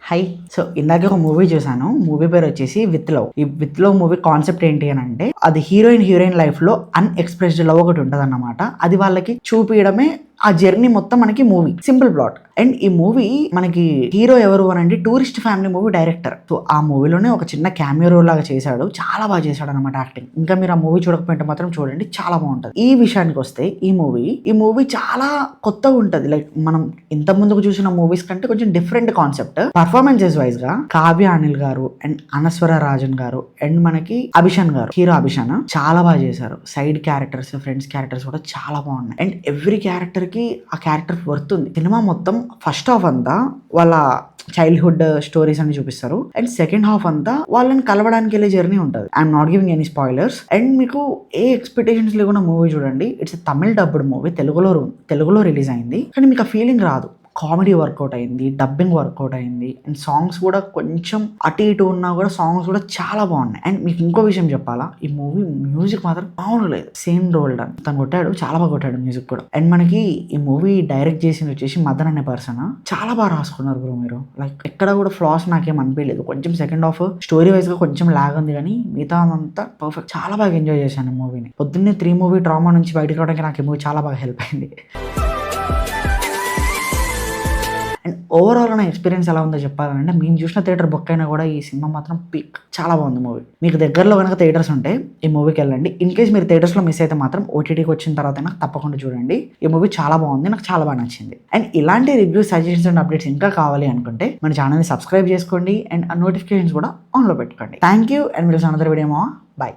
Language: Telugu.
హై. సో ఇందాక ఒక మూవీ చూసాను. మూవీ పేరు వచ్చేసి విత్ లవ్. ఈ విత్ లవ్ మూవీ కాన్సెప్ట్ ఏంటి అని అంటే, అది హీరోయిన్ లైఫ్ లో అన్ఎక్స్ప్రెస్డ్ లవ్ ఒకటి ఉంటుంది అన్నమాట. అది వాళ్ళకి చూపించడమే ఆ జర్నీ మొత్తం మనకి మూవీ. Simple plot. అండ్ ఈ మూవీ మనకి హీరో ఎవరు అని అంటే tourist family movie director. So ఆ మూవీలోనే ఒక చిన్న క్యామియో రోల్ లాగా చేశాడు. చాలా బాగా చేశాడు అనమాట యాక్టింగ్. ఇంకా మీరు ఆ మూవీ చూడకపోతే మాత్రం చూడండి, చాలా బాగుంటది. ఈ విషయానికి వస్తే ఈ మూవీ చాలా కొత్తగా ఉంటది. లైక్ మనం ఇంత ముందుకు చూసిన మూవీస్ కంటే కొంచెం డిఫరెంట్ కాన్సెప్ట్. పర్ఫార్మెన్సెస్ వైజ్ గా కావ్య అనిల్ గారు అండ్ అనస్వర రాజన్ గారు అండ్ మనకి అభిషన్ గారు, హీరో అభిషన్ చాలా బాగా చేశారు. సైడ్ క్యారెక్టర్స్, ఫ్రెండ్స్ క్యారెక్టర్స్ కూడా చాలా బాగున్నాయి. అండ్ ఎవ్రీ క్యారెక్టర్ కి ఆ క్యారెక్టర్ వర్త్ ఉంది. సినిమా మొత్తం ఫస్ట్ హాఫ్ అంతా వాళ్ళ చైల్డ్హుడ్ స్టోరీస్ అని చూపిస్తారు. అండ్ సెకండ్ హాఫ్ అంతా వాళ్ళని కలవడానికి వెళ్ళే జర్నీ ఉంటుంది. I'm not giving any spoilers. And మీకు ఏ ఎక్స్పెక్టేషన్స్ లేకుండా మూవీ చూడండి. It's Tamil dubbed movie. తెలుగులో రిలీజ్ అయింది, కానీ మీకు ఆ ఫీలింగ్ రాదు. కామెడీ వర్కౌట్ అయింది, డబ్బింగ్ వర్కౌట్ అయింది, అండ్ సాంగ్స్ కూడా కొంచెం అటు ఇటు ఉన్నా కూడా సాంగ్స్ కూడా చాలా బాగున్నాయి. అండ్ మీకు ఇంకో విషయం చెప్పాలా, ఈ మూవీ మ్యూజిక్ మాత్రం బాగుండలేదు. సేమ్ రోల్ డన్ తను కొట్టాడు, చాలా బాగా కొట్టాడు మ్యూజిక్ కూడా. అండ్ మనకి ఈ మూవీ డైరెక్ట్ చేసింది వచ్చేసి మదన్ అనే పర్సన్. చాలా బాగా రాసుకున్నారు బ్రో మీరు. లైక్ ఎక్కడ కూడా ఫ్లాస్ నాకేం అనిపించలేదు. కొంచెం సెకండ్ హాఫ్ స్టోరీ వైజ్ గా కొంచెం లాగ్ ఉంది, కానీ మిగతా అంతా పర్ఫెక్ట్. చాలా బాగా ఎంజాయ్ చేశాను మూవీని. పొద్దున్నే 3 మూవీ ట్రామా నుంచి బయటకు రావడానికి నాకు ఈ మూవీ చాలా బాగా హెల్ప్ అయింది. అండ్ ఓవరాల్ నా ఎక్స్పీరియన్స్ ఎలా ఉందో చెప్పాలంటే, మేము చూసిన థియేటర్ బుక్ అయినా కూడా ఈ సినిమా మాత్రం పీక్. చాలా బాగుంది మూవీ. మీకు దగ్గరలో కనుక థియేటర్స్ ఉంటే ఈ మూవీకి వెళ్ళండి. ఇన్ కేస్ మీరు థియేటర్స్లో మిస్ అయితే మాత్రం ఓటీటీకి వచ్చిన తర్వాత నాకు తప్పకుండా చూడండి. ఈ మూవీ చాలా బాగుంది, నాకు చాలా బాగా నచ్చింది. అండ్ ఇలాంటి రివ్యూస్, సజెషన్స్ అండ్ అప్డేట్స్ ఇంకా కావాలి అనుకుంటే మన ఛానల్ని సబ్స్క్రైబ్ చేసుకోండి అండ్ ఆ నోటిఫికేషన్స్ కూడా ఆన్లో పెట్టుకోండి. థ్యాంక్ యూ అండ్ మీరు అనదర్ వీడియో. బాయ్.